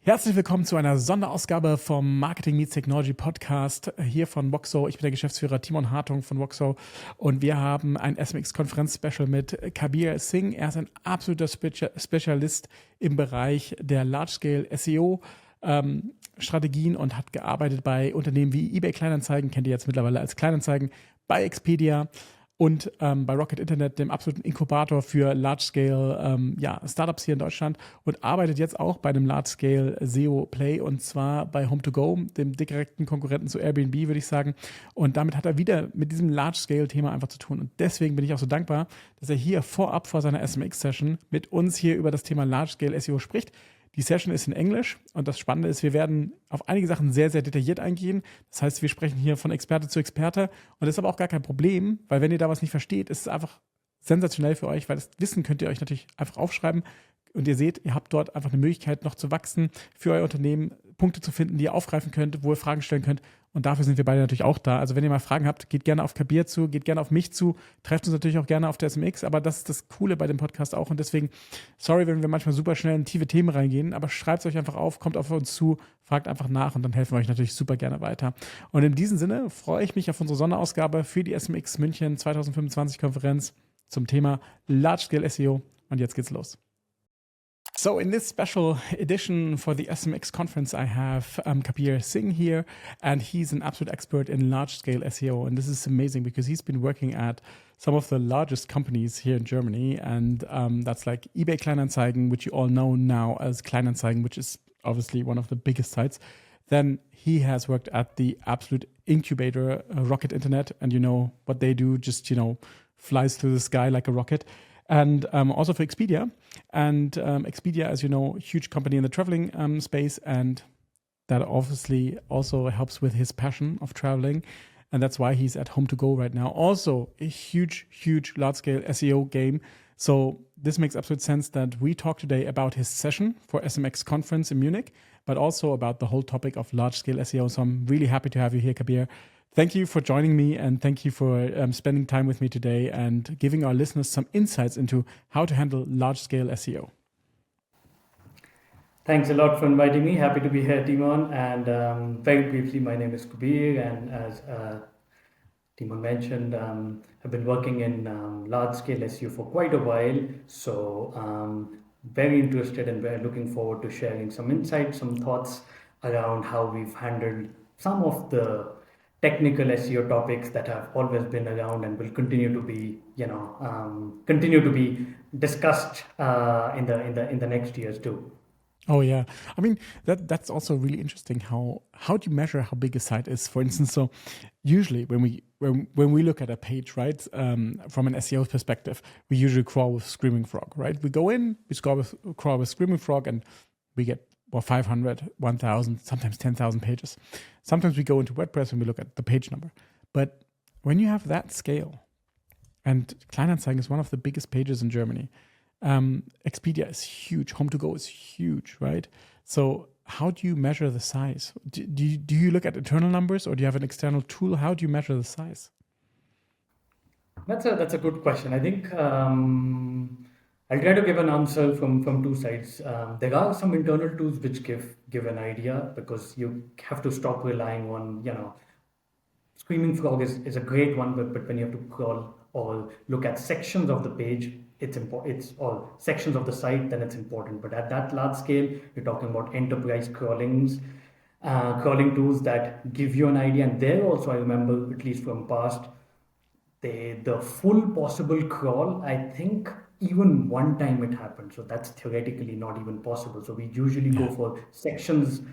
Herzlich willkommen zu einer Sonderausgabe vom Marketing Meets Technology Podcast hier von Voxo. Ich bin der Geschäftsführer Timon Hartung von Voxo und wir haben ein SMX-Konferenz-Special mit Kabeer Singh. Er ist ein absoluter Spezialist im Bereich der Large-Scale SEO Strategien und hat gearbeitet bei Unternehmen wie eBay Kleinanzeigen, kennt ihr jetzt mittlerweile als Kleinanzeigen, bei Expedia und bei Rocket Internet, dem absoluten Inkubator für Large-Scale Startups hier in Deutschland und arbeitet jetzt auch bei einem Large-Scale SEO-Play und zwar bei Home2Go, dem direkten Konkurrenten zu Airbnb, würde ich sagen. Und damit hat er wieder mit diesem Large-Scale-Thema einfach zu tun. Und deswegen bin ich auch so dankbar, dass er hier vorab vor seiner SMX-Session mit uns hier über das Thema Large-Scale SEO spricht. Die Session ist in Englisch und das Spannende ist, wir werden auf einige Sachen sehr, sehr detailliert eingehen. Das heißt, wir sprechen hier von Experte zu Experte und das ist aber auch gar kein Problem, weil wenn ihr da was nicht versteht, ist es einfach sensationell für euch, weil das Wissen könnt ihr euch natürlich einfach aufschreiben und ihr seht, ihr habt dort einfach eine Möglichkeit noch zu wachsen, für euer Unternehmen Punkte zu finden, die ihr aufgreifen könnt, wo ihr Fragen stellen könnt. Und dafür sind wir beide natürlich auch da. Also wenn ihr mal Fragen habt, geht gerne auf Kabeer zu, geht gerne auf mich zu, trefft uns natürlich auch gerne auf der SMX, aber das ist das Coole bei dem Podcast auch und deswegen, sorry, wenn wir manchmal super schnell in tiefe Themen reingehen, aber schreibt es euch einfach auf, kommt auf uns zu, fragt einfach nach und dann helfen wir euch natürlich super gerne weiter. Und in diesem Sinne freue ich mich auf unsere Sonderausgabe für die SMX München 2025 Konferenz zum Thema Large Scale SEO und jetzt geht's los. So in this special edition for the SMX conference, I have Kabeer Singh here, and he's an absolute expert in large-scale SEO. And this is amazing because he's been working at some of the largest companies here in Germany, and that's like eBay Kleinanzeigen, which you all know now as Kleinanzeigen, which is obviously one of the biggest sites. Then he has worked at the absolute incubator, Rocket Internet, and you know what they do, just, flies through the sky like a rocket. And also for Expedia. And Expedia, as you know, huge company in the traveling space. And that obviously also helps with his passion of traveling. And that's why he's at Home2Go right now. Also a huge, huge large-scale SEO game. So this makes absolute sense that we talk today about his session for SMX conference in Munich, but also about the whole topic of large-scale SEO. So I'm really happy to have you here, Kabeer. Thank you for joining me and thank you for spending time with me today and giving our listeners some insights into how to handle large-scale SEO. Thanks a lot for inviting me. Happy to be here, Timon. And very briefly, my name is Kabeer, and as Timon mentioned, I've been working in large-scale SEO for quite a while. So very interested and very looking forward to sharing some insights, some thoughts around how we've handled some of the technical SEO topics that have always been around and will continue to be, discussed in the next years too. Oh yeah, I mean that's also really interesting. How do you measure how big a site is? For instance, so usually when we look at a page, right, from an SEO perspective, we usually crawl with Screaming Frog, right? We go in, we crawl with Screaming Frog, and we get 500, 1,000, sometimes 10,000 pages. Sometimes we go into WordPress and we look at the page number. But when you have that scale, and Kleinanzeigen is one of the biggest pages in Germany, Expedia is huge, Home2Go is huge, right? So how do you measure the size? Do you look at internal numbers or do you have an external tool? How do you measure the size? That's a good question. I think I'll try to give an answer from two sides. There are some internal tools which give an idea because you have to stop relying on, Screaming Frog is a great one, but when you have to crawl or look at sections of the page, it's important. It's all sections of the site, then it's important. But at that large scale, you're talking about enterprise crawling tools that give you an idea. And there also, I remember, at least from past, the full possible crawl, I think even one time it happened. So that's theoretically not even possible. So we usually go for sections of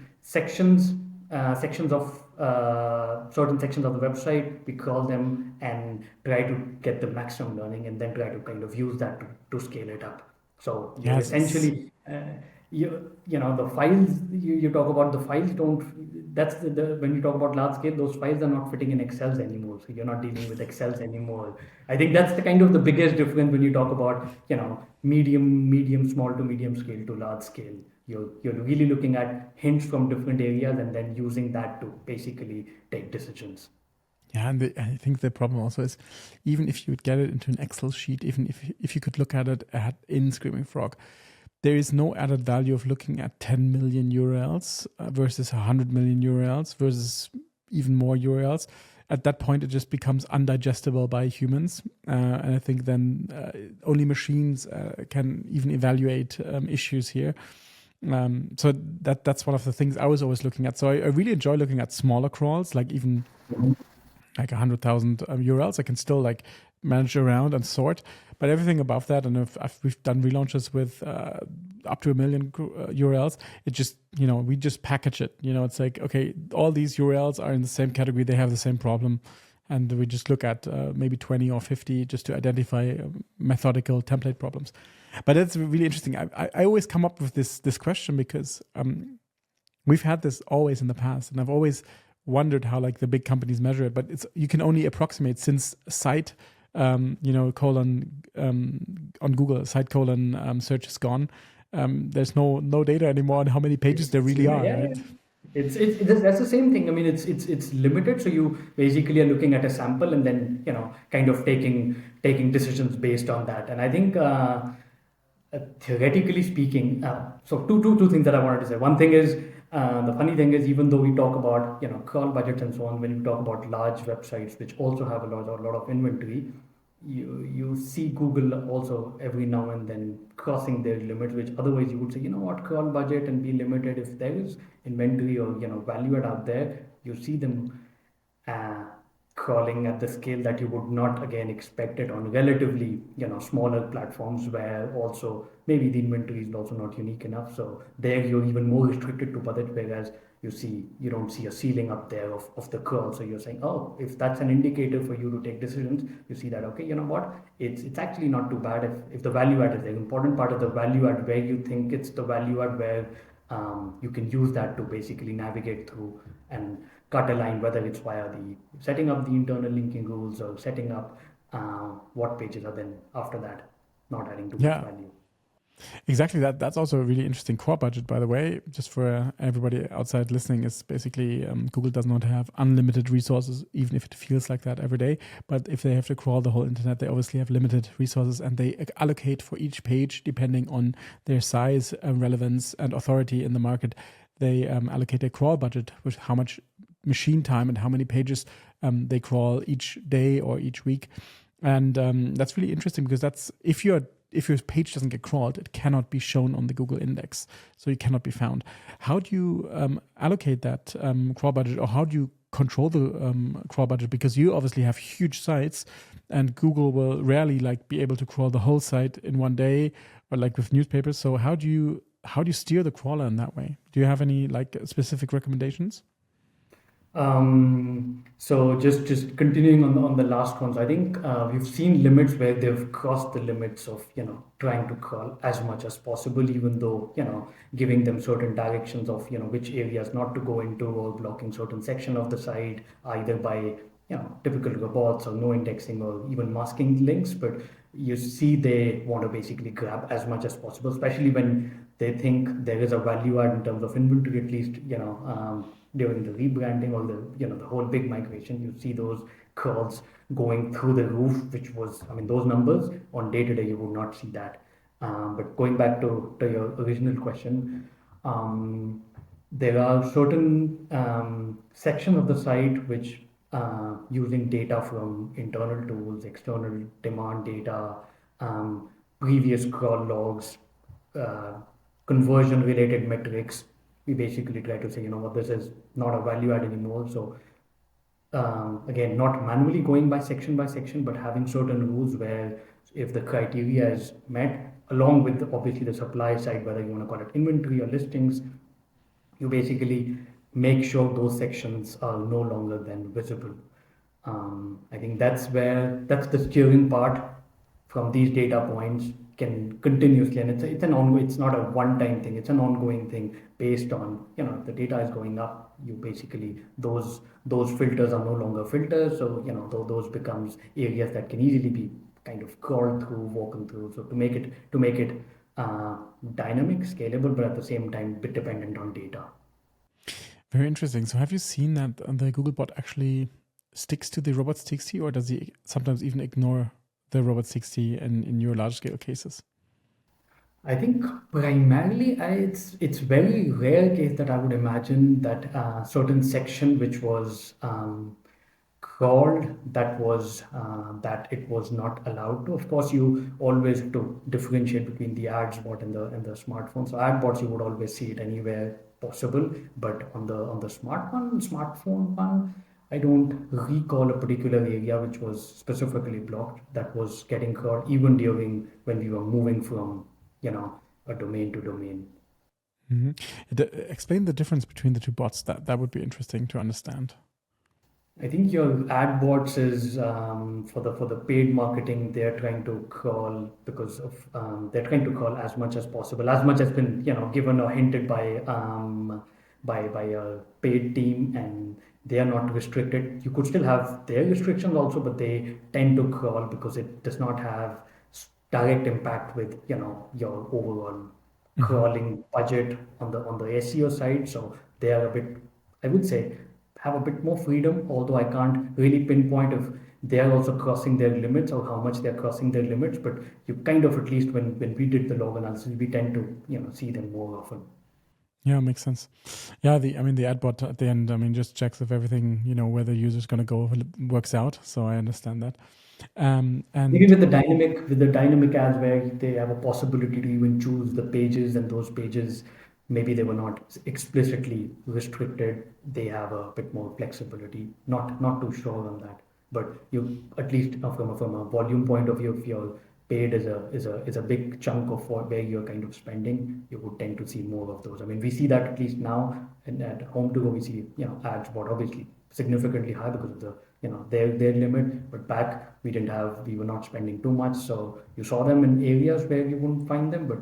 certain sections of the website. We crawl them and try to get the maximum learning, and then try to kind of use that to scale it up. So Yes. essentially, the files you talk about, the files don't. That's when you talk about large scale, those files are not fitting in Excels anymore. So you're not dealing with Excels anymore. I think that's the kind of the biggest difference when you talk about medium, small to medium scale to large scale. You're really looking at hints from different areas and then using that to basically take decisions. Yeah, and I think the problem also is, even if you would get it into an Excel sheet, even if you could look at it in Screaming Frog, there is no added value of looking at 10 million URLs versus 100 million URLs versus even more URLs. At that point, it just becomes undigestible by humans. And I think then only machines can even evaluate issues here. So that's one of the things I was always looking at. So I really enjoy looking at smaller crawls, like even like 100,000 URLs. I can still like manage around and sort, but everything above that, and we've done relaunches with up to 1 million URLs, it just, we just package it. It's like, okay, all these URLs are in the same category, they have the same problem, and we just look at maybe 20 or 50 just to identify methodical template problems. But that's really interesting. I always come up with this question because we've had this always in the past, and I've always wondered how like the big companies measure it, but you can only approximate since site colon on Google, site colon search is gone. There's no data anymore on how many pages there really are. Yeah, right? That's the same thing. I mean, it's limited. So you basically are looking at a sample and then kind of taking decisions based on that. And I think theoretically speaking, so two things that I wanted to say. One thing is the funny thing is, even though we talk about crawl budgets and so on, when we talk about large websites which also have a lot of inventory, you see Google also every now and then crossing their limits, which otherwise you would say, crawl budget and be limited. If there is inventory or value add out there, you see them crawling at the scale that you would not again expect it on relatively smaller platforms where also maybe the inventory is also not unique enough. So there you're even more restricted to budget, whereas you don't see a ceiling up there of the crawl. So you're saying, oh, if that's an indicator for you to take decisions, you see that, okay, what, it's actually not too bad if the value add is the important part of the value add, where you think it's the value add where you can use that to basically navigate through and cut a line, whether it's via the setting up the internal linking rules or setting up what pages are then after that not adding too much value. Exactly. That's also a really interesting core budget, by the way. Just for everybody outside listening, is basically Google does not have unlimited resources, even if it feels like that every day. But if they have to crawl the whole internet, they obviously have limited resources, and they allocate for each page depending on their size, relevance, and authority in the market. They allocate a crawl budget with how much machine time and how many pages they crawl each day or each week. And that's really interesting, because that's if your page doesn't get crawled, it cannot be shown on the Google index, so you cannot be found. How do you allocate that crawl budget, or how do you control the crawl budget? Because you obviously have huge sites, and Google will rarely be able to crawl the whole site in one day, or with newspapers. So how do you steer the crawler in that way? Do you have any specific recommendations? So just continuing on the last ones, I think we've seen limits where they've crossed the limits of trying to crawl as much as possible, even though giving them certain directions of which areas not to go into, or blocking certain section of the site either by typical robots or no indexing or even masking links. But you see they want to basically grab as much as possible, especially when they think there is a value add in terms of inventory, at least during the rebranding or the whole big migration. You see those crawls going through the roof, which was, those numbers on day to day you would not see that. But going back to your original question, there are certain sections of the site which using data from internal tools, external demand data, previous crawl logs, conversion related metrics, we basically try to say, this is not a value add anymore. So again, not manually going by section, but having certain rules where if the criteria is met, along with obviously the supply side, whether you want to call it inventory or listings, you basically make sure those sections are no longer then visible. I think that's the steering part from these data points can continuously, and it's an ongoing, it's not a one-time thing, it's an ongoing thing based on if the data is going up, you basically those filters are no longer filters, so those becomes areas that can easily be kind of crawled through, walking through. So to make it dynamic, scalable, but at the same time bit dependent on data. Very interesting. So have you seen that the Googlebot actually sticks to the robots.txt, or does he sometimes even ignore the robots.txt in your large scale cases? I think primarily it's very rare case that I would imagine that certain section which was crawled that it was not allowed to. Of course, you always have to differentiate between the ads bot and the smartphone. So ad bots you would always see it anywhere possible, but on the smartphone one, I don't recall a particular area which was specifically blocked that was getting crawled even during when we were moving from a domain to domain. Mhm. Explain the difference between the two bots. That would be interesting to understand. I think your ad bots is for the paid marketing. They're trying to crawl because of they're trying to crawl as much as possible, as much has been given or hinted by a paid team, and they are not restricted. You could still have their restrictions also, but they tend to crawl because it does not have direct impact with your overall crawling budget on the SEO side. So they are a bit, I would say, have a bit more freedom, although I can't really pinpoint if they are also crossing their limits or how much they're crossing their limits. But you kind of, at least when we did the log analysis, we tend to see them more often. Yeah, makes sense. Yeah, the ad bot at the end, just checks if everything, where the user's going to go works out. So I understand that. And Maybe with the dynamic ads where they have a possibility to even choose the pages, and those pages maybe they were not explicitly restricted. They have a bit more flexibility. Not too sure on that, but you at least from a volume point of view, if you're paid is a big chunk of where you're kind of spending, you would tend to see more of those. I mean, we see that at least now, and at home to go, we see ads bought obviously significantly high because of the their limit, but back we were not spending too much, so you saw them in areas where you wouldn't find them, but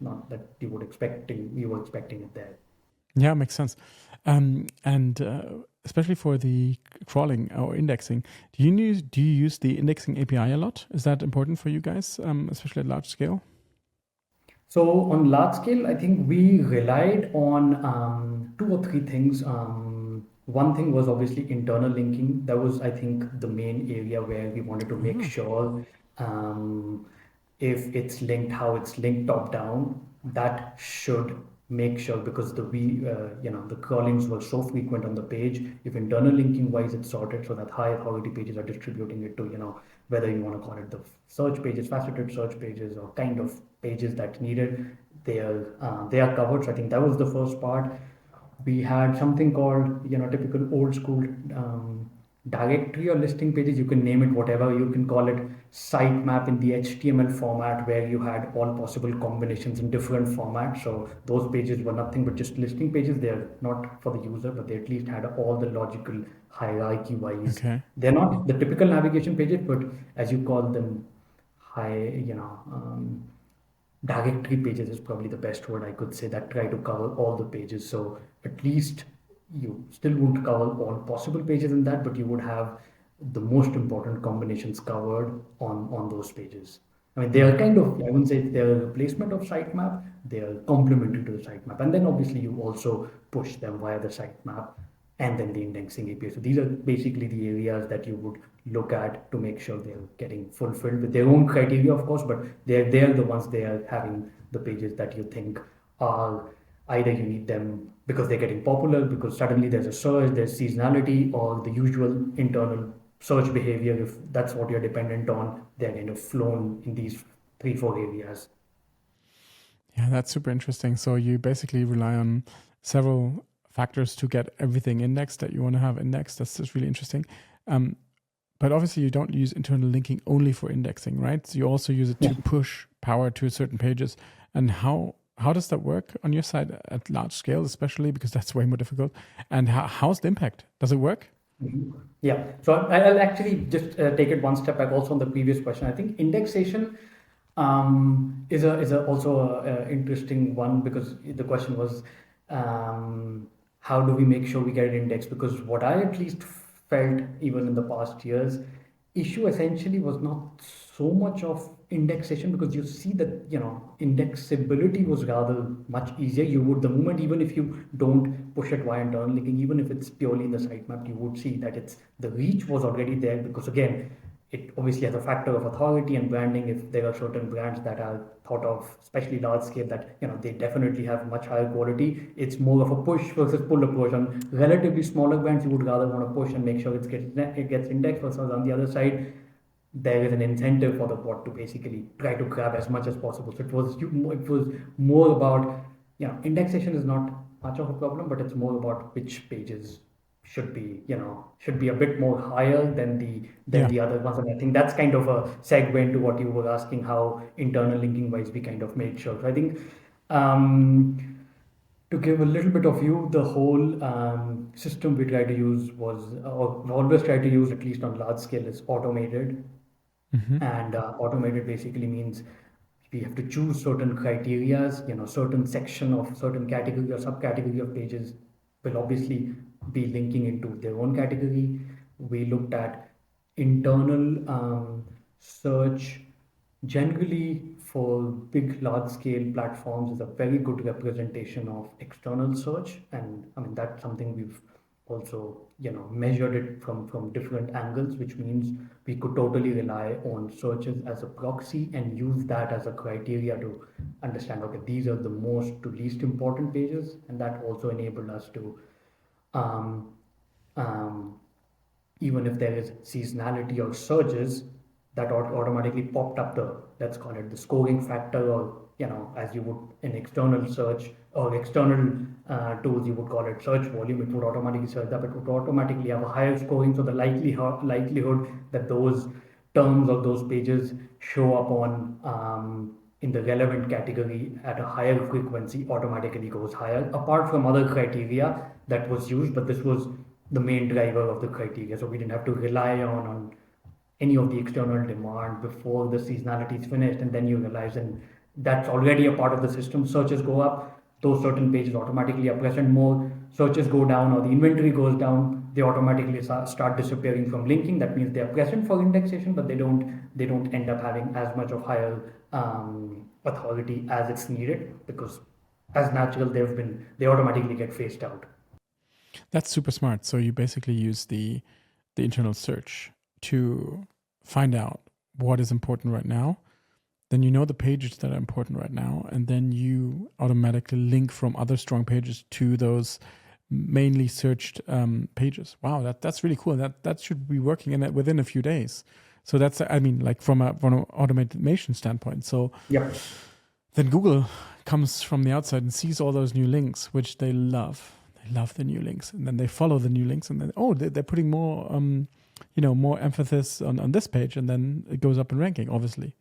not that you were expecting it there. yeah, makes sense. And especially for the crawling or indexing, do you use the indexing API a lot? Is that important for you guys, especially at large scale? So on large scale, I think we relied on two or three things. One thing was obviously internal linking. That was, I think, the main area where we wanted to make sure um, if it's linked, how it's linked top down. That should make sure, because the crawlings were so frequent on the page. If internal linking wise it's sorted so that high authority pages are distributing it to whether you want to call it the search pages, faceted search pages, or kind of pages that needed, they are covered. So I think that was the first part. We had something called typical old school directory or listing pages. You can name it whatever. You can call it sitemap in the HTML format, where you had all possible combinations in different formats. So those pages were nothing but just listing pages. They're not for the user, but they at least had all the logical hierarchy wise. Okay. They're not the typical navigation pages, but as you call them, directory pages is probably the best word I could say, that try to cover all the pages. So at least you still won't cover all possible pages in that, but you would have the most important combinations covered on those pages. I mean, they are kind of, I wouldn't say they're a replacement of sitemap, they are complementary to the sitemap. And then obviously you also push them via the sitemap and then the indexing API. So these are basically the areas that you would look at to make sure they're getting fulfilled with their own criteria, of course, but they're the ones they are having the pages that you think are either you need them because they're getting popular, because suddenly there's a surge, there's seasonality, or the usual internal search behavior. If that's what you're dependent on, they're kind of flown in these 3-4 areas. Yeah, that's super interesting. So you basically rely on several factors to get everything indexed that you want to have indexed. That's just really interesting. But obviously you don't use internal linking only for indexing, right? So you also use it to push power to certain pages. And how does that work on your side at large scale, especially because that's way more difficult? And how's the impact? Does it work? Yeah, so I'll actually just take it one step back also on the previous question. I think indexation is also a interesting one, because the question was how do we make sure we get it indexed? Because what I at least felt even in the past years, issue essentially was not so much of indexation, because you see that indexability was rather much easier. You would, the moment, even if you don't push it via internal linking, even if it's purely in the sitemap, you would see that the reach was already there, because again, it obviously has a factor of authority and branding. If there are certain brands that are thought of, especially large scale, that they definitely have much higher quality, it's more of a push versus pull approach. On relatively smaller brands, you would rather want to push and make sure it gets indexed, versus on the other side, there is an incentive for the bot to basically try to grab as much as possible. So it was more about, indexation is not much of a problem, but it's more about which pages should be a bit more higher than the other ones. And I think that's kind of a segue into what you were asking, how internal linking wise we kind of made sure. So I think to give a little bit of view, the whole system we try to use or always try to use, at least on large scale, is automated. And automated basically means we have to choose certain criterias, certain section of certain category or subcategory of pages will obviously be linking into their own category. We looked at internal search. Generally, for big, large-scale platforms, is a very good representation of external search, and I mean that's something we've also measured it from different angles, which means we could totally rely on searches as a proxy and use that as a criteria to understand, okay, these are the most to least important pages, and that also enabled us to um, um, even if there is seasonality or surges, that automatically popped up the, let's call it the scoring factor, or as you would in external search or external tools, you would call it search volume. It would automatically search up. It would automatically have a higher scoring, so the likelihood that those terms or those pages show up on in the relevant category at a higher frequency automatically goes higher, apart from other criteria that was used, but this was the main driver of the criteria. So we didn't have to rely on any of the external demand before the seasonality is finished, and then you realize, and that's already a part of the system. Searches go up, those certain pages automatically are present more. Searches go down or the inventory goes down, they automatically start disappearing from linking. That means they are present for indexation, but they don't end up having as much of higher authority as it's needed, because as natural they automatically get phased out. That's super smart. So you basically use the internal search to find out what is important right now. Then you know the pages that are important right now, and then you automatically link from other strong pages to those mainly searched pages. Wow, that's really cool. That should be working in it within a few days. So that's, I mean, like from an automation standpoint. So Yep. then Google comes from the outside and sees all those new links, which they love. They love the new links, and then they follow the new links, and then they're putting more more emphasis on this page, and then it goes up in ranking, obviously.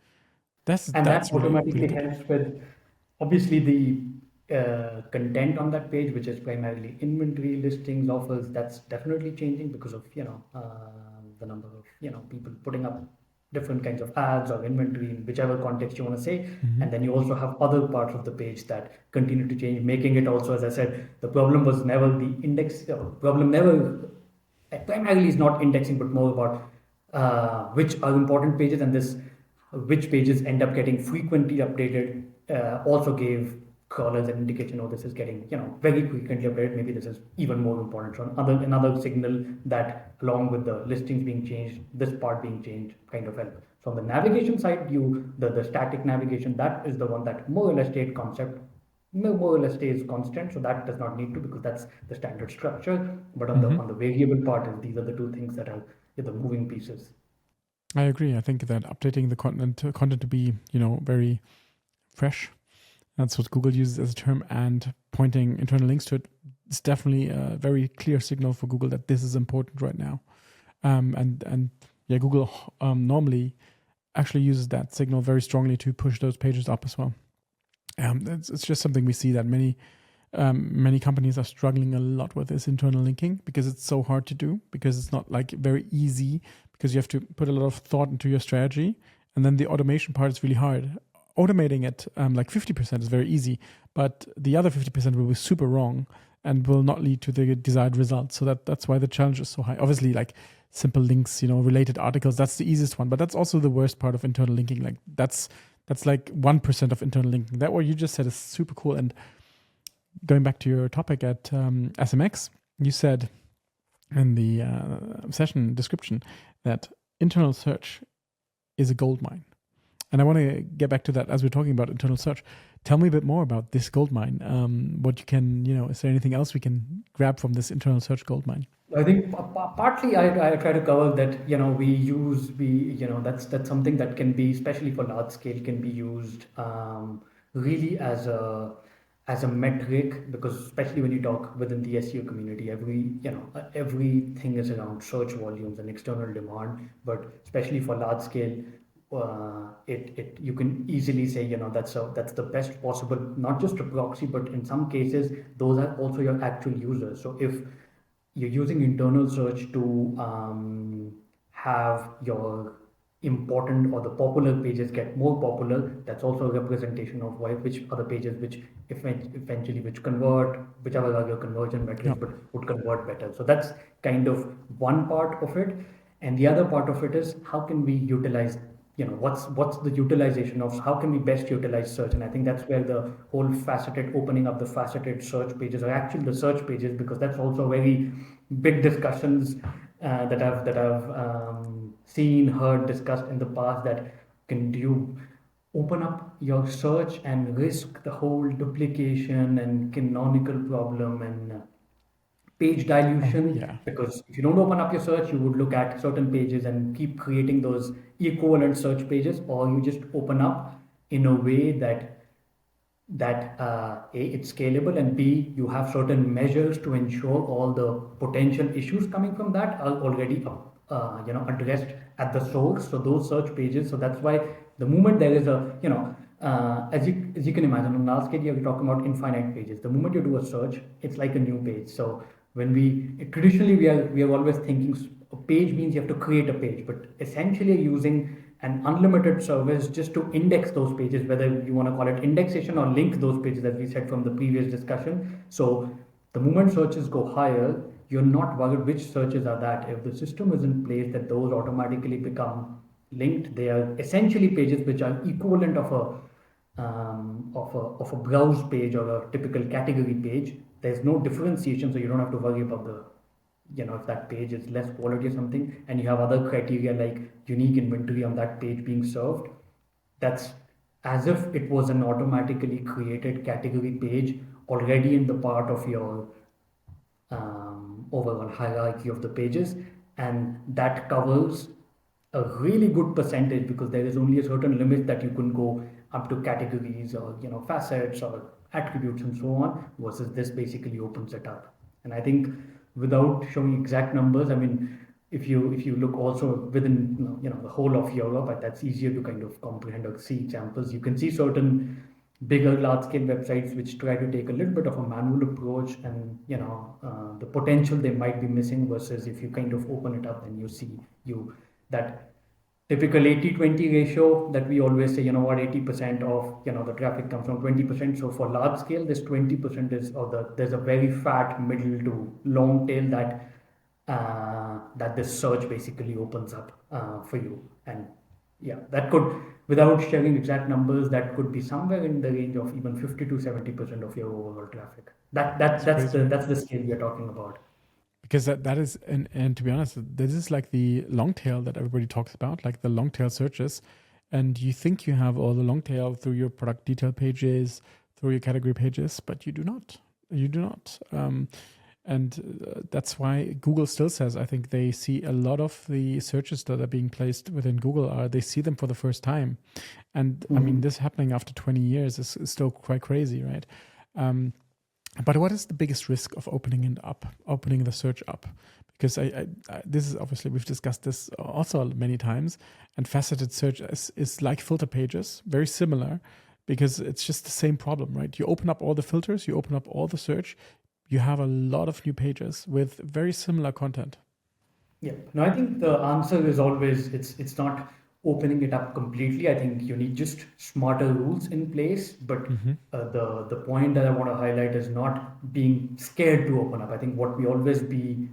That's That really, automatically really good. helps with obviously the content on that page, which is primarily inventory, listings, offers. That's definitely changing because of the number of people putting up different kinds of ads or inventory in whichever context you want to say. And then you also have other parts of the page that continue to change, making it also, as I said, the problem was never the index. Problem never primarily is not indexing, but more about which are important pages, and which pages end up getting frequently updated. Also gave crawlers an indication, this is getting very frequently updated. Maybe this is even more important. So another signal that, along with the listings being changed, this part being changed, kind of help. So on the navigation side, the static navigation, that is the one that more or less stays constant. So that does not need to, because that's the standard structure. But on the variable part, these are the two things that are the moving pieces. I agree. I think that updating the content to be very fresh, that's what Google uses as a term, and pointing internal links to it is definitely a very clear signal for Google that this is important right now. Google normally actually uses that signal very strongly to push those pages up as well. It's just something we see that many companies are struggling a lot with, is internal linking, because it's so hard to do, because it's not like very easy, because you have to put a lot of thought into your strategy, and then the automation part is really hard. Automating it like 50% is very easy, but the other 50% will be super wrong and will not lead to the desired results. So that's why the challenge is so high. Obviously, like simple links, related articles, that's the easiest one, but that's also the worst part of internal linking. Like that's like 1% of internal linking. That what you just said is super cool. And going back to your topic at SMX, you said in the session description that internal search is a gold mine. And I want to get back to that as we're talking about internal search. Tell me a bit more about this gold mine. What you can, is there anything else we can grab from this internal search gold mine? I think partly I try to cover that, that's something that can be, especially for large scale, can be used really as a metric, because especially when you talk within the SEO community, everything is around search volumes and external demand, but especially for large scale, you can easily say, that's the best possible, not just a proxy, but in some cases those are also your actual users. So if you're using internal search to have your important or the popular pages get more popular, that's also a representation of which other pages which eventually which convert, whichever are your conversion metrics, Yeah. but would convert better. So that's kind of one part of it. And the other part of it is how can we utilize, what's the utilization of, how can we best utilize search? And I think that's where the whole opening up the faceted search pages, or actually the search pages, because that's also very big discussions that I've seen, heard, discussed in the past, that do you open up your search and risk the whole duplication and canonical problem and page dilution? Yeah. Because if you don't open up your search, you would look at certain pages and keep creating those equivalent search pages, or you just open up in a way that A, it's scalable, and B, you have certain measures to ensure all the potential issues coming from that are already addressed at the source. So those search pages. So that's why the moment there is as you can imagine, on large scale, you're talking about infinite pages. The moment you do a search, it's like a new page. So when traditionally we are always thinking a page means you have to create a page, but essentially using an unlimited service just to index those pages, whether you want to call it indexation or link those pages, as we said from the previous discussion. So the moment searches go higher, you're not worried which searches are that. If the system is in place that those automatically become linked, they are essentially pages which are equivalent of a browse page or a typical category page. There's no differentiation, so you don't have to worry about if that page is less quality or something, and you have other criteria like unique inventory on that page being served. That's as if it was an automatically created category page already in the part of your overall hierarchy of the pages, and that covers a really good percentage, because there is only a certain limit that you can go up to categories or facets or attributes and so on, versus this basically opens it up. And I think, without showing exact numbers, I mean, if you look also within the whole of Europe, that's easier to kind of comprehend or see examples. You can see certain bigger large scale websites which try to take a little bit of a manual approach, and the potential they might be missing, versus if you kind of open it up, then you see that typical 80-20 ratio that we always say, 80% of the traffic comes from 20%. So for large scale, this 20% there's a very fat middle to long tail that this search basically opens up for you. And yeah, that could, without sharing exact numbers, that could be somewhere in the range of even 50 to 70% of your overall traffic. That's the scale we are talking about. Because that is, and to be honest, this is like the long tail that everybody talks about, like the long tail searches. And you think you have all the long tail through your product detail pages, through your category pages, but you do not. You do not. And that's why Google still says, I think they see a lot of the searches that are being placed within Google they see them for the first time. And I mean, this happening after 20 years is still quite crazy, right? But what is the biggest risk of opening the search up? Because this is obviously, we've discussed this also many times, and faceted search is like filter pages, very similar, because it's just the same problem, right? You open up all the filters, you open up all the search, you have a lot of new pages with very similar content. Yeah, no, I think the answer is always, it's not opening it up completely. I think you need just smarter rules in place. But the point that I want to highlight is not being scared to open up. I think what we always be,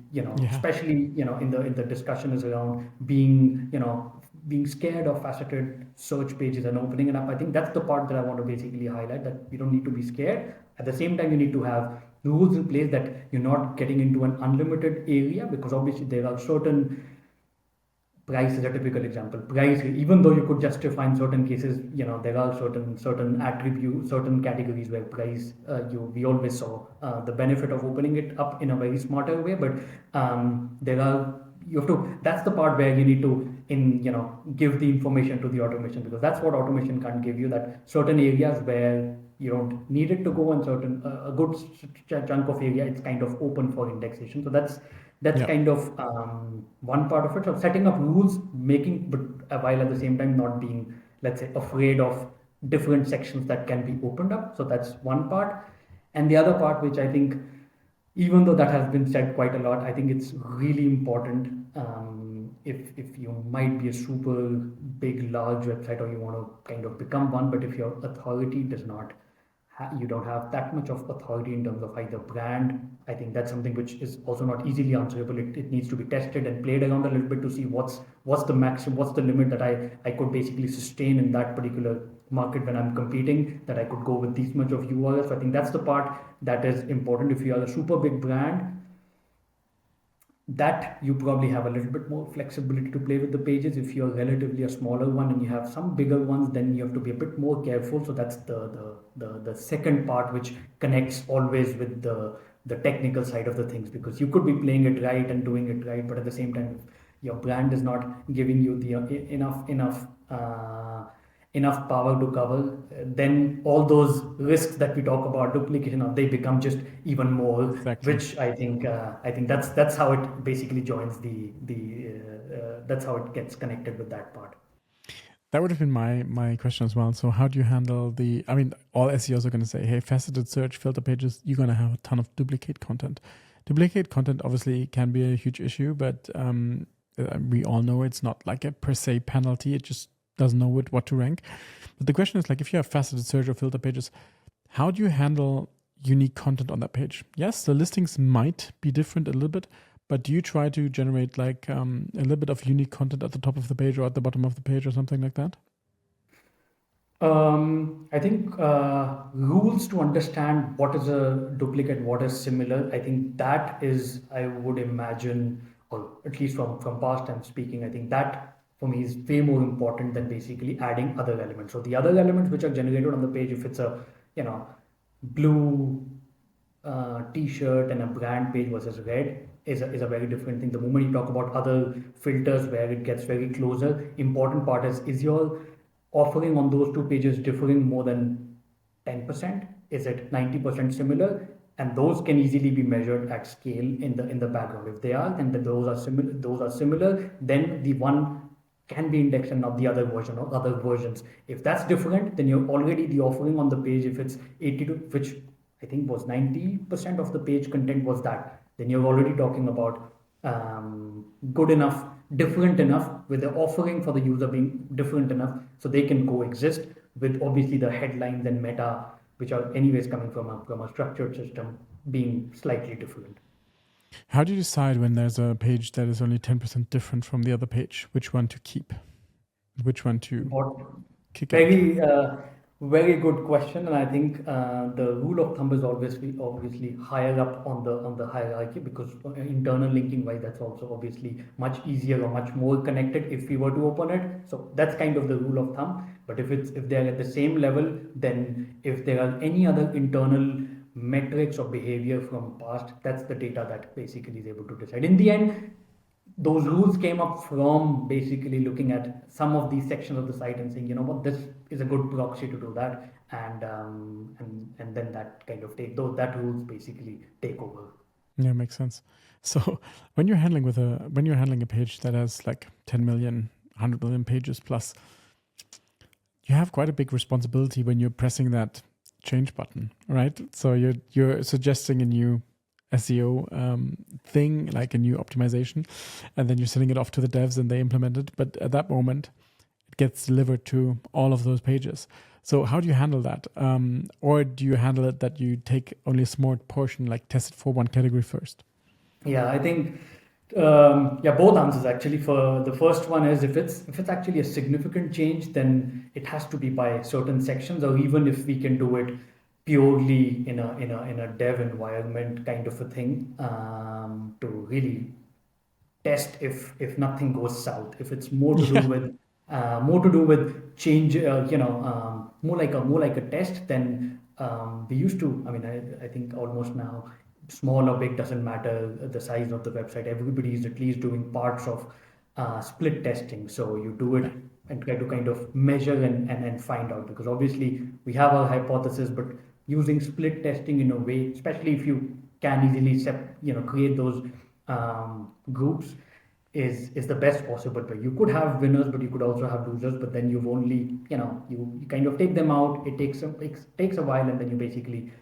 especially in the discussion is around being scared of faceted search pages and opening it up. I think that's the part that I want to basically highlight, that you don't need to be scared. At the same time, you need to have rules in place that you're not getting into an unlimited area, because obviously there are certain Price is a typical example. Price, even though you could justify in certain cases, there are certain attributes, certain categories where price, we always saw the benefit of opening it up in a very smarter way. But that's the part where you need to give the information to the automation, because that's what automation can't give you. That certain areas where you don't need it to go, and a good chunk of area it's kind of open for indexation. So that's Yeah. kind of one part of it. So setting up rules, but while at the same time not being, let's say, afraid of different sections that can be opened up. So that's one part. And the other part, which I think, even though that has been said quite a lot, I think it's really important. If you might be a super big, large website, or you want to kind of become one, but if your authority does not, you don't have that much of authority in terms of either brand, I think that's something which is also not easily answerable. It needs to be tested and played around a little bit to see what's the maximum, what's the limit that I could basically sustain in that particular market when I'm competing, that I could go with this much of URLs. So I think that's the part that is important. If you are a super big brand, that you probably have a little bit more flexibility to play with the pages. If you're relatively a smaller one and you have some bigger ones, then you have to be a bit more careful. So that's the second part, which connects always with the technical side of the things, because you could be playing it right and doing it right, but at the same time, your brand is not giving you the enough power to cover, then all those risks that we talk about, duplication, they become just even more. Exactly. Which I think that's how it basically joins that's how it gets connected with that part. That would have been my question as well. So how do you handle all SEOs are going to say, hey, faceted search, filter pages, you're going to have a ton of duplicate content. Duplicate content obviously can be a huge issue, but we all know it's not like a per se penalty. It just doesn't know what to rank. But the question is, like, if you have faceted search or filter pages, how do you handle unique content on that page? Yes, the listings might be different a little bit, but do you try to generate like a little bit of unique content at the top of the page or at the bottom of the page or something like that? I think rules to understand what is a duplicate, what is similar. I think that is, I would imagine, or at least from past time speaking, I think that for me is way more important than basically adding other elements. So the other elements which are generated on the page, if it's a blue t-shirt and a brand page versus red, is a very different thing. The moment you talk about other filters where it gets very closer, important part is your offering on those two pages differing more than 10%? Is it 90% similar? And those can easily be measured at scale in the background. If they are, then those are similar, then the one can be indexed and not the other version or other versions. If that's different, then you're already the offering on the page, if it's 82, which I think was 90% of the page content was that, then you're already talking about good enough, different enough, with the offering for the user being different enough so they can coexist with obviously the headlines and meta, which are anyways coming from a structured system, being slightly different. How do you decide when there's a page that is only 10% different from the other page, which one to keep, which one to kick out? Very good question, and I think the rule of thumb is obviously higher up on the hierarchy, because internal linking wise, that's also obviously much easier or much more connected if we were to open it. So that's kind of the rule of thumb. But if they're at the same level, then if there are any other internal metrics or behavior from past, that's the data that basically is able to decide. In the end, those rules came up from basically looking at some of these sections of the site and saying, this is a good proxy to do that, and then that kind of that rules basically take over. Yeah, makes sense. So when you're handling a page that has like 10 million, 100 million pages plus, you have quite a big responsibility when you're pressing that change button, right? So you're suggesting a new SEO thing, like a new optimization, and then you're sending it off to the devs and they implement it. But at that moment, it gets delivered to all of those pages. So how do you handle that? Or do you handle it that you take only a small portion, like test it for one category first? Yeah, I think both answers actually. For the first one is, if it's actually a significant change, then it has to be by certain sections, or even if we can do it purely in a dev environment kind of a thing, to really test if nothing goes south. If it's more to do with change, more like a test, then we used to. I mean, I think almost now, small or big doesn't matter the size of the website. Everybody is at least doing parts of split testing. So you do it and try to kind of measure and find out, because obviously we have our hypothesis, but using split testing in a way, especially if you can easily create those groups, is the best possible way. You could have winners, but you could also have losers. But then you've only, you kind of take them out. It takes a while, and then you basically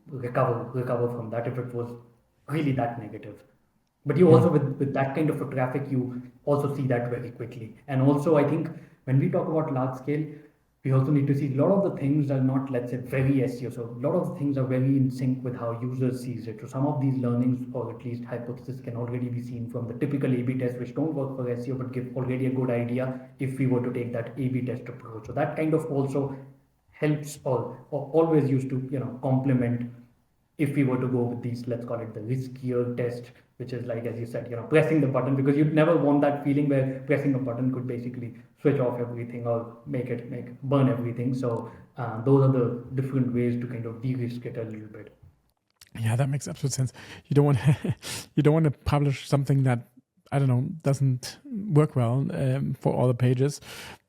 recover from that if it was really that negative. But you also, with that kind of a traffic, you also see that very quickly. And also, I think when we talk about large scale, we also need to see a lot of the things are not, let's say, very SEO. So a lot of the things are very in sync with how users sees it. So some of these learnings, or at least hypotheses, can already be seen from the typical A/B tests, which don't work for SEO but give already a good idea if we were to take that A/B test approach. So that kind of also helps, or always used to complement if we were to go with these, let's call it the riskier test, which is like, as you said, pressing the button, because you'd never want that feeling where pressing a button could basically switch off everything or burn everything. So those are the different ways to kind of de-risk it a little bit. Yeah, that makes absolute sense. You don't want you don't want to publish something that, I don't know, doesn't work well for all the pages,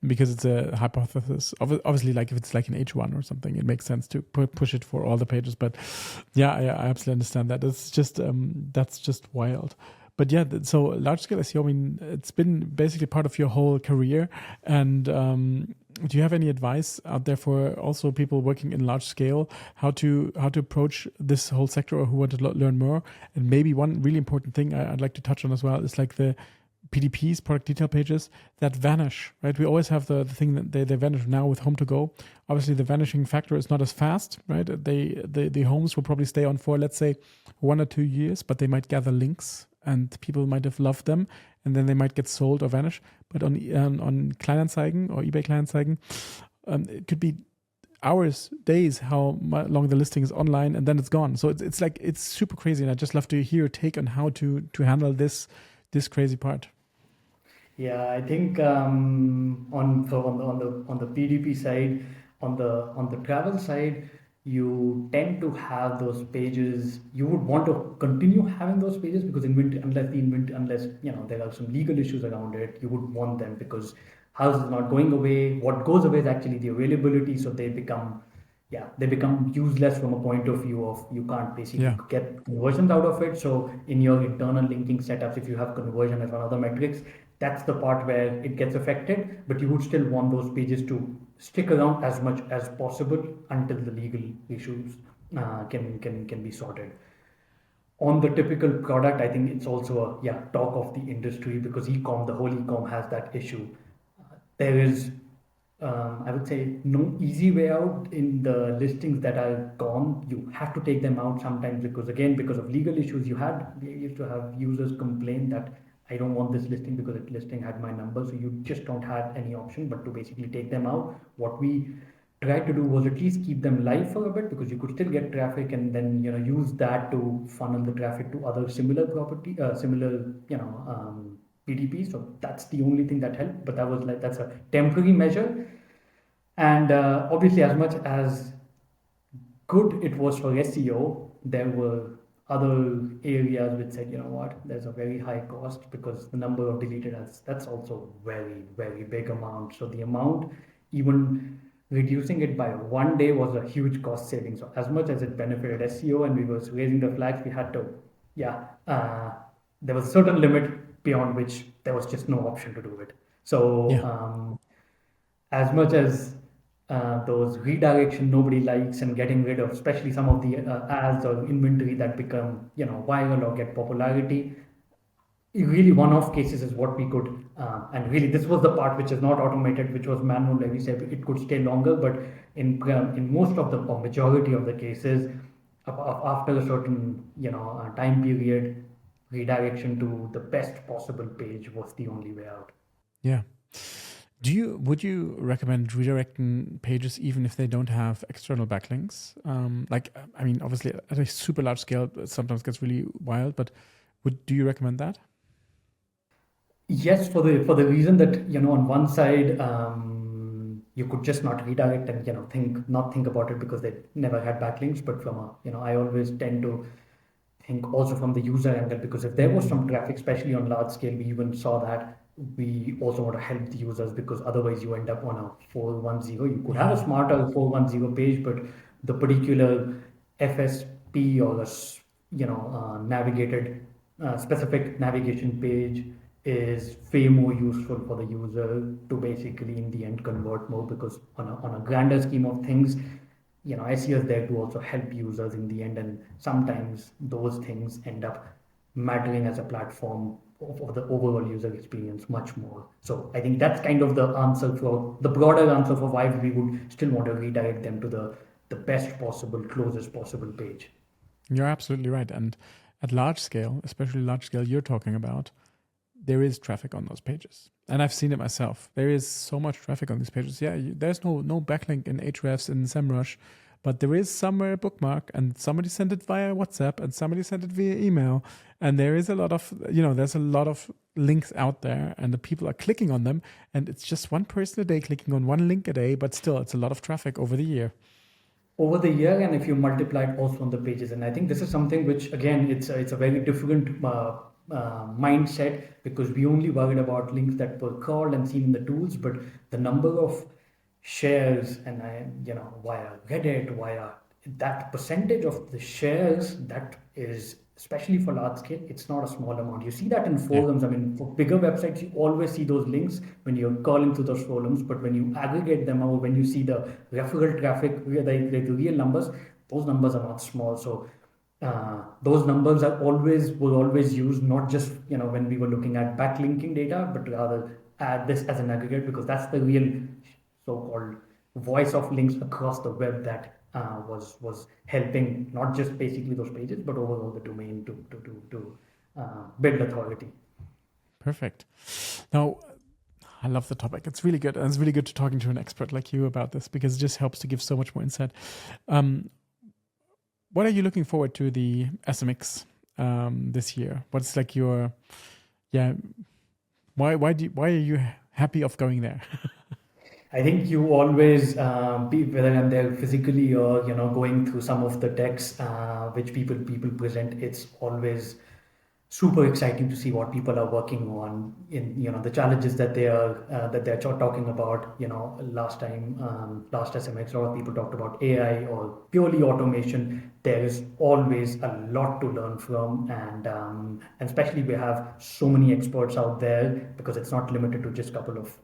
because it's a hypothesis. Obviously, like if it's like an H1 or something, it makes sense to push it for all the pages. But yeah, I absolutely understand that. It's just that's just wild. But yeah, so large scale SEO, I mean, it's been basically part of your whole career. And do you have any advice out there for also people working in large scale, how to approach this whole sector, or who want to learn more? And maybe one really important thing I'd like to touch on as well is like the PDPs, product detail pages, that vanish, right? We always have the thing that they vanish now with home to go. Obviously, the vanishing factor is not as fast, right? The homes will probably stay on for, let's say, 1 or 2 years, but they might gather links and people might have loved them, and then they might get sold or vanish. But on Kleinanzeigen or eBay Kleinanzeigen, it could be hours, days, how long the listing is online, and then it's gone. So it's like, it's super crazy, and I'd just love to hear your take on how to handle this crazy part. Yeah, I think on the PDP side, on the travel side, you tend to have those pages. You would want to continue having those pages, because unless there are some legal issues around it, you would want them, because house is not going away. What goes away is actually the availability. So they become useless from a point of view of, you can't basically get conversions out of it. So in your internal linking setups, if you have conversion as one of the metrics, that's the part where it gets affected. But you would still want those pages to stick around as much as possible until the legal issues can be sorted. On the typical product, I think it's also a talk of the industry, because the whole e-com has that issue. There is, I would say, no easy way out in the listings that are gone. You have to take them out sometimes, because of legal issues, we used to have users complain that, I don't want this listing because the listing had my number. So you just don't have any option but to basically take them out. What we tried to do was at least keep them live for a bit, because you could still get traffic, and then use that to funnel the traffic to other similar PDP. So that's the only thing that helped, but that's a temporary measure. And obviously, as much as good it was for SEO, there were other areas which said, there's a very high cost, because the number of deleted ads, that's also very, very big amount. So the amount, even reducing it by 1 day, was a huge cost saving. So as much as it benefited SEO and we were raising the flags, we had to, there was a certain limit beyond which there was just no option to do it. So as much as those redirection nobody likes, and getting rid of especially some of the ads or inventory that become viral or get popularity, really one-off cases is what we could, and really this was the part which is not automated, which was manual. Like we said, it could stay longer, but in most of the, or majority of the cases, after a certain time period, redirection to the best possible page was the only way out. Yeah. Would you recommend redirecting pages even if they don't have external backlinks? I mean, obviously at a super large scale, it sometimes gets really wild, but do you recommend that? Yes, for the reason that, on one side, you could just not redirect and, think about it because they never had backlinks. But I always tend to think also from the user angle, because if there was some traffic, especially on large scale, we even saw that we also want to help the users, because otherwise you end up on a 410. You could have a smarter 410 page, but the particular FSP or navigated specific navigation page is way more useful for the user to basically in the end convert more, because on a grander scheme of things, SEO is there to also help users in the end, and sometimes those things end up mattering as a platform of the overall user experience much more. So I think that's kind of the broader answer for why we would still want to redirect them to the best possible, closest possible page. You're absolutely right. And at large scale, especially large scale you're talking about, there is traffic on those pages. And I've seen it myself. There is so much traffic on these pages. Yeah, there's no backlink in Ahrefs in SEMrush, but there is somewhere a bookmark, and somebody sent it via WhatsApp, and somebody sent it via email. And there is a lot of, there's a lot of links out there, and the people are clicking on them. And it's just one person a day clicking on one link a day, but still it's a lot of traffic over the year. Over the year, and if you multiply it also on the pages. And I think this is something which, again, it's a very different mindset, because we only worried about links that were crawled and seen in the tools, but the number of shares and via Reddit, via that percentage of the shares, that is, especially for large scale, it's not a small amount. You see that in forums. I mean, for bigger websites, you always see those links when you're calling through those forums, but when you aggregate them, or when you see the referral traffic, the real numbers, those numbers are not small. So those numbers were always used, not just when we were looking at backlinking data, but rather add this as an aggregate, because that's the real so-called voice of links across the web that was helping not just basically those pages, but overall the domain to build authority. Perfect. Now, I love the topic. It's really good. And it's really good to talking to an expert like you about this, because it just helps to give so much more insight. What are you looking forward to the SMX this year? What's like your, why are you happy of going there? I think you always, whether I'm there physically or going through some of the decks which people present, it's always super exciting to see what people are working on in the challenges that they're talking about. Last SMX, a lot of people talked about AI or purely automation. There is always a lot to learn from, and especially we have so many experts out there, because it's not limited to just couple of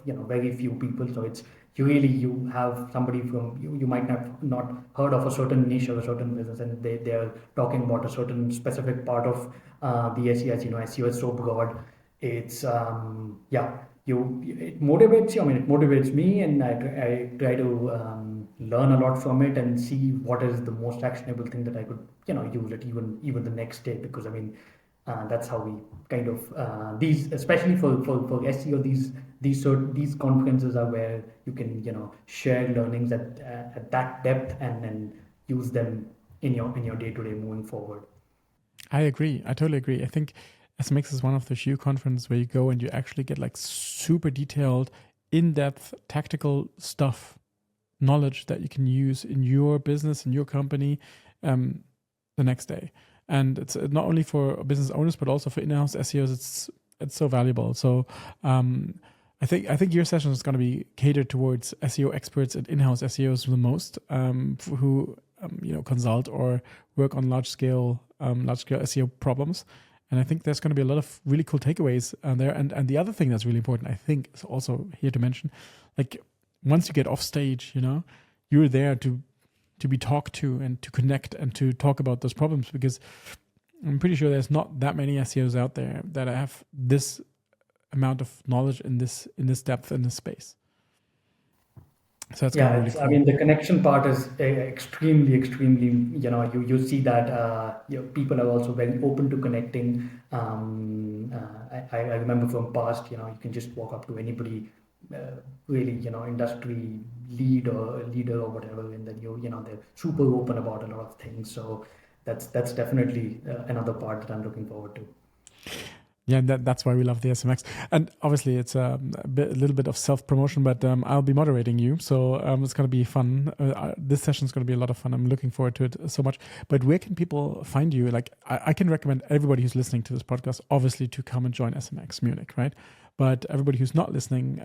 very few people. So it's you have somebody from you might have not heard of a certain niche or a certain business, and they are talking about a certain specific part of the SEO. As SEO is so broad. It's it motivates you. I mean, it motivates me, and I try to learn a lot from it and see what is the most actionable thing that I could use it even the next day, because I mean that's how we kind of these, especially for SEO, these conferences are where you can share learnings at that depth, and then use them in your day-to-day moving forward. I agree. I totally agree. I think SMX is one of the few conferences where you go and you actually get like super detailed, in-depth, tactical stuff, knowledge that you can use in your business, in your company, the next day. And it's not only for business owners, but also for in-house SEOs. It's so valuable. So I think your session is going to be catered towards SEO experts and in-house SEOs the most, who consult or work on large scale SEO problems. And I think there's going to be a lot of really cool takeaways there. And the other thing that's really important, I think, is also here to mention, like once you get off stage, you're there to be talked to and to connect and to talk about those problems, because I'm pretty sure there's not that many SEOs out there that have this amount of knowledge in this depth, in this space. So that's really cool. I mean, the connection part is extremely, you see that people are also very open to connecting. I remember from past, you can just walk up to anybody, really, industry leader or whatever, and then they're super open about a lot of things. So that's definitely another part that I'm looking forward to. Yeah, that's why we love the SMX. And obviously, it's a little bit of self-promotion, but I'll be moderating you. So it's going to be fun. This session is going to be a lot of fun. I'm looking forward to it so much. But where can people find you? Like, I can recommend everybody who's listening to this podcast, obviously, to come and join SMX Munich, right? But everybody who's not listening,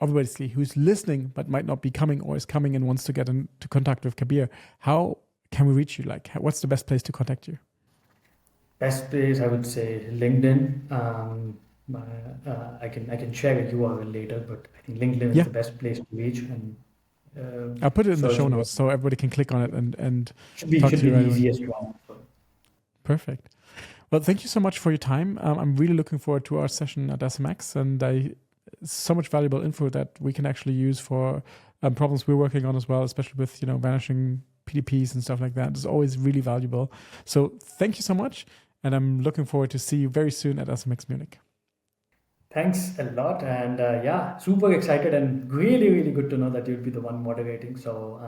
everybody who's listening but might not be coming or is coming and wants to get into contact with Kabeer, how can we reach you? Like, what's the best place to contact you? Best place, I would say LinkedIn. I can share a URL later, but I think LinkedIn is the best place to reach. And I'll put it in the show notes so everybody can click on it and should be the easiest one. Perfect. Well, thank you so much for your time. I'm really looking forward to our session at SMX, and so much valuable info that we can actually use for problems we're working on as well, especially with vanishing PDPs and stuff like that. It's always really valuable. So thank you so much, and I'm looking forward to see you very soon at SMX Munich. Thanks a lot, and super excited and really, really good to know that you'll be the one moderating. So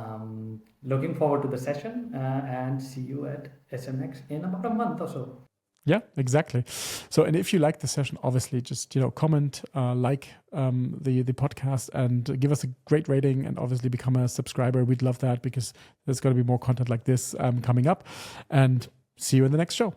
looking forward to the session and see you at SMX in about a month or so. Yeah, exactly. So, and if you like the session, obviously just, comment, like the podcast and give us a great rating and obviously become a subscriber. We'd love that because there's going to be more content like this coming up, and see you in the next show.